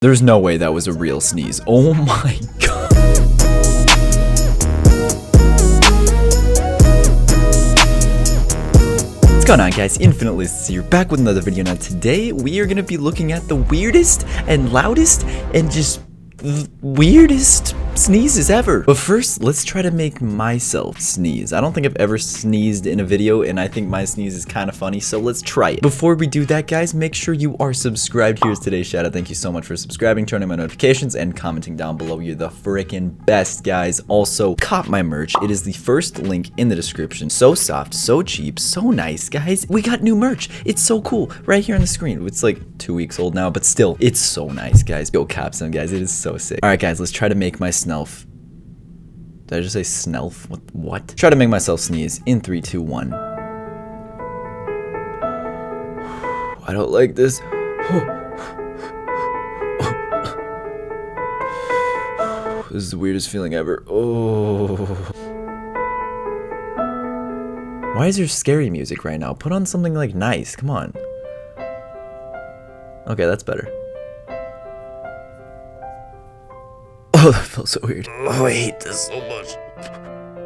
There's no way that was a real sneeze. Oh my god. What's going on, guys? Infinitelist here, back with another video. Now today we are gonna be looking at the weirdest and loudest and just weirdest sneezes ever. But first, let's try to make myself sneeze. I don't think I've ever sneezed in a video, and I think my sneeze is kind of funny, so let's try it. Before we do that, guys, make sure you are subscribed. Here's today's shout out. Thank you so much for subscribing, turning on my notifications, and commenting down below. You're the freaking best, guys. Also, cop my merch. It is the first link in the description. So soft, so cheap, so nice, guys. We got new merch. It's so cool. Right here on the screen. It's like 2 weeks old now, but still, it's so nice, guys. Go cop some, guys. It is so sick. All right, guys, let's try to make my snelf. Did I just say snelf? What? Try to make myself sneeze in 3, 2, 1. I don't like this. This is the weirdest feeling ever. Oh. Why is there scary music right now? Put on something like nice. Come on. Okay, that's better. Oh, that felt so weird. Oh, I hate this so much.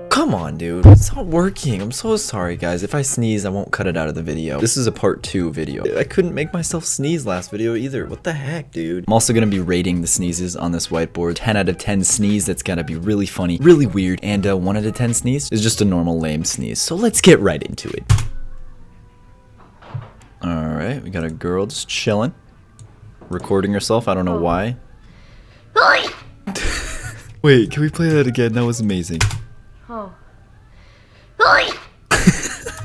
Come on, dude. It's not working. I'm so sorry, guys. If I sneeze, I won't cut it out of the video. This is a part 2 video. I couldn't make myself sneeze last video either. What the heck, dude? I'm also gonna be rating the sneezes on this whiteboard. 10 out of 10 sneeze, that's gotta be really funny, really weird. And 1 out of 10 sneeze is just a normal lame sneeze. So let's get right into it. Alright, we got a girl just chilling. Recording herself, I don't know why. Wait, can we play that again? That was amazing. Oh.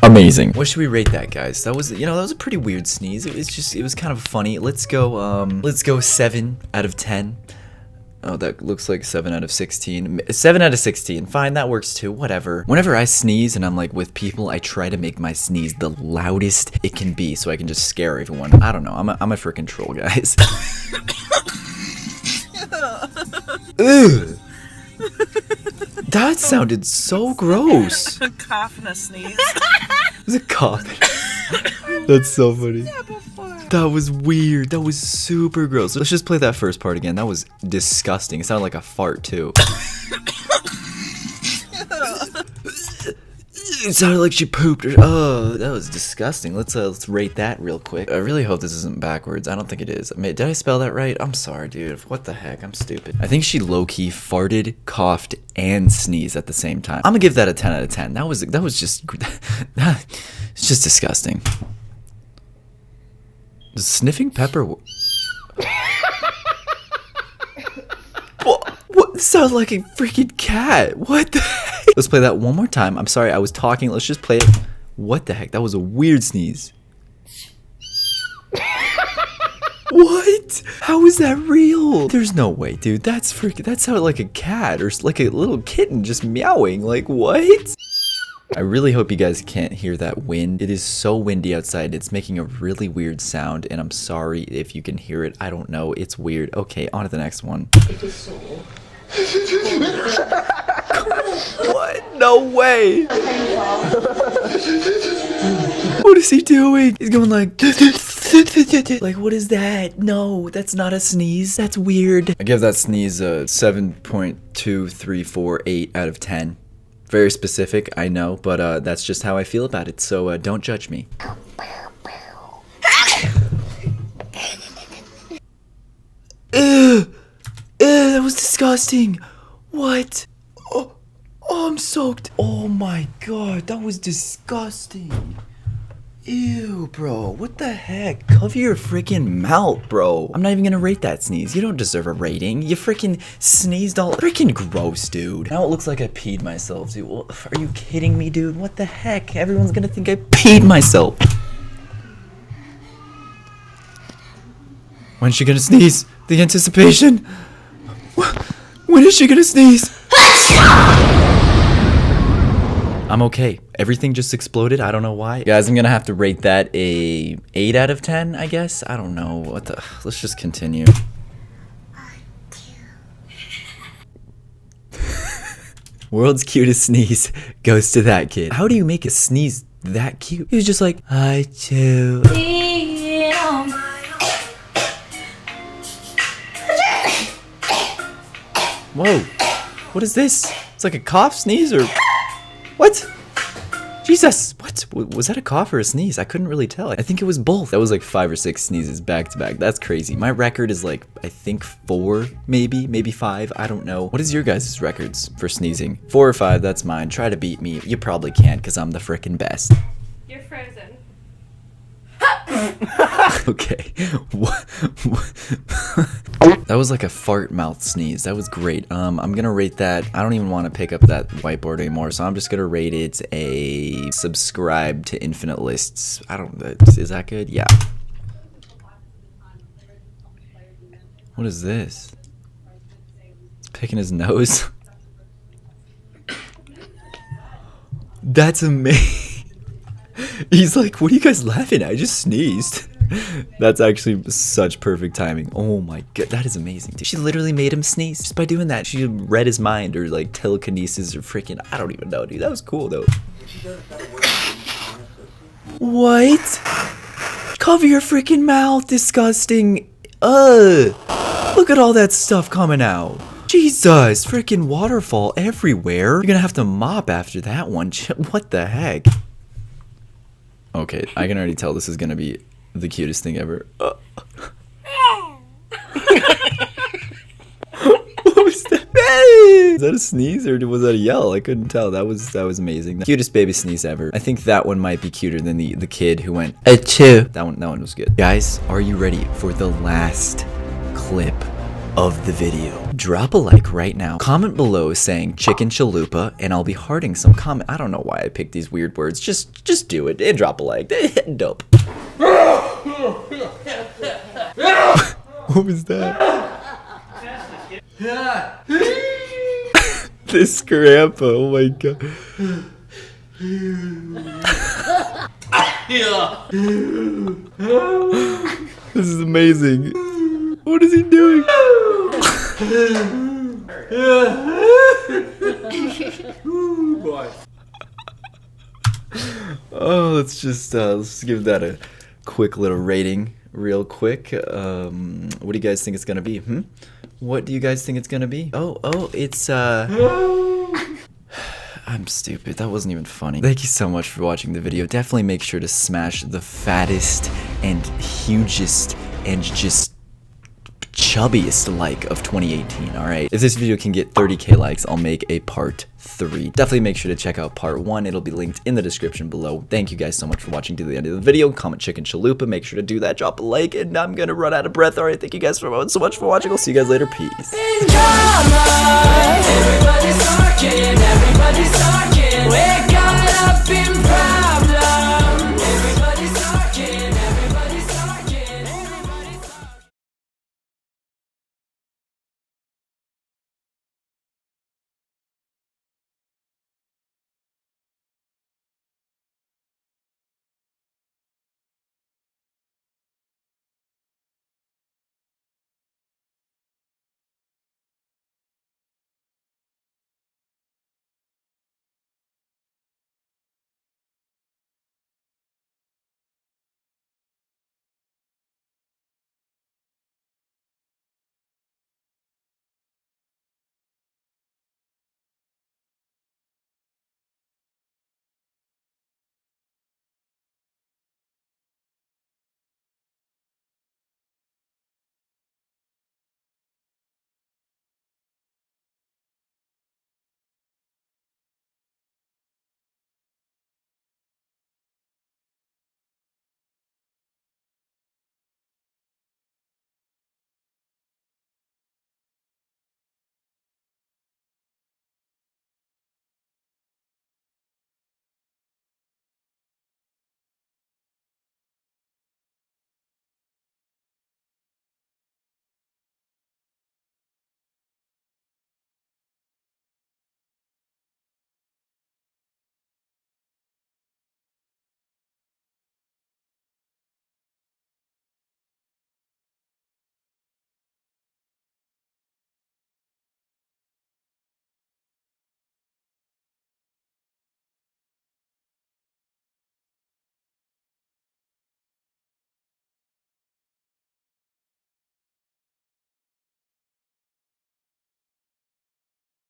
Amazing. What should we rate that, guys? That was, that was a pretty weird sneeze. It was kind of funny. Let's go 7 out of 10. Oh, that looks like 7 out of 16. 7 out of 16. Fine, that works too. Whatever. Whenever I sneeze and I'm like with people, I try to make my sneeze the loudest it can be so I can just scare everyone. I don't know. I'm a freaking troll, guys. Ugh. That sounded so gross. A cough and a sneeze. It was a cough. That's so funny. That was weird. That was super gross. Let's just play that first part again. That was disgusting. It sounded like a fart too. It sounded like she pooped. Oh, that was disgusting. Let's rate that real quick. I really hope this isn't backwards. I don't think it is. Did I spell that right? I'm sorry, dude. What the heck? I'm stupid. I think she low-key farted, coughed, and sneezed at the same time. I'm gonna give that a 10 out of 10. That was just it's just disgusting. Does sniffing pepper What sounds like a freaking cat? What the heck? Let's play that one more time. I'm sorry, I was talking. Let's just play it. What the heck? That was a weird sneeze. What? How is that real? There's no way, dude. That sounded like a cat or like a little kitten just meowing. Like, what? I really hope you guys can't hear that wind. It is so windy outside. It's making a really weird sound, and I'm sorry if you can hear it. I don't know. It's weird. Okay, on to the next one. What? No way. What is he doing? He's going like like, what is that? No, that's not a sneeze. That's weird. I give that sneeze a 7.2348 out of 10. Very specific, I know, but that's just how I feel about it, so don't judge me. Ew, that was disgusting. What? Oh, I'm soaked. Oh my god, that was disgusting. Ew, bro, what the heck? Cover your freaking mouth, bro. I'm not even gonna rate that sneeze. You don't deserve a rating. You freaking sneezed all freaking gross, dude. Now it looks like I peed myself, dude. Well, are you kidding me, dude? What the heck? Everyone's gonna think I peed myself. When's she gonna sneeze? The anticipation. When is she gonna sneeze? I'm okay. Everything just exploded. I don't know why. Guys, I'm gonna have to rate that a 8 out of 10, I guess. I don't know. What the... Let's just continue. World's cutest sneeze goes to that kid. How do you make a sneeze that cute? He was just like, I too. Whoa. What is this? It's like a cough, sneeze, or what? Jesus, what? Was that a cough or a sneeze? I couldn't really tell. I think it was both. That was like 5 or 6 sneezes back to back. That's crazy. My record is like, I think 4, maybe 5. I don't know. What is your guys' records for sneezing? 4 or 5, that's mine. Try to beat me. You probably can't because I'm the frickin' best. You're frozen. Okay. That was like a fart mouth sneeze. That was great. I'm gonna rate that. I don't even want to pick up that whiteboard anymore, so I'm just gonna rate it a subscribe to Infinite Lists. I don't. Is that good? Yeah. What is this? It's picking his nose. That's amazing. He's like, what are you guys laughing at? I just sneezed. That's actually such perfect timing. Oh my god, that is amazing, dude. She literally made him sneeze just by doing that. She read his mind, or like telekinesis, or freaking, I don't even know, dude. That was cool though. What? Cover your freaking mouth, disgusting. Look at all that stuff coming out. Jesus, freaking waterfall everywhere. You're gonna have to mop after that one. What the heck? Okay, I can already tell this is gonna be the cutest thing ever. What was that? Is that a sneeze or was that a yell? I couldn't tell. That was amazing. The cutest baby sneeze ever. I think that one might be cuter than the kid who went achoo. That one was good. Guys, are you ready for the last clip of the video? Drop a like right now. Comment below saying chicken chalupa, and I'll be hearting some comment. I don't know why I picked these weird words. Just do it and drop a like. Dope. What was that? This grandpa, oh my god. This is amazing. What is he doing? Oh, let's give that a quick little rating real quick. What do you guys think it's gonna be? What do you guys think it's gonna be? Oh, it's I'm stupid. That wasn't even funny. Thank you so much for watching the video. Definitely make sure to smash the fattest and hugest and just chubbiest like of 2018, alright? If this video can get 30k likes, I'll make a part 3. Definitely make sure to check out part 1. It'll be linked in the description below. Thank you guys so much for watching to the end of the video. Comment chicken chalupa. Make sure to do that. Drop a like, and I'm gonna run out of breath. Alright, thank you guys so much for watching. I'll see you guys later. Peace. Everybody's talking, everybody's talking. We got up in pride.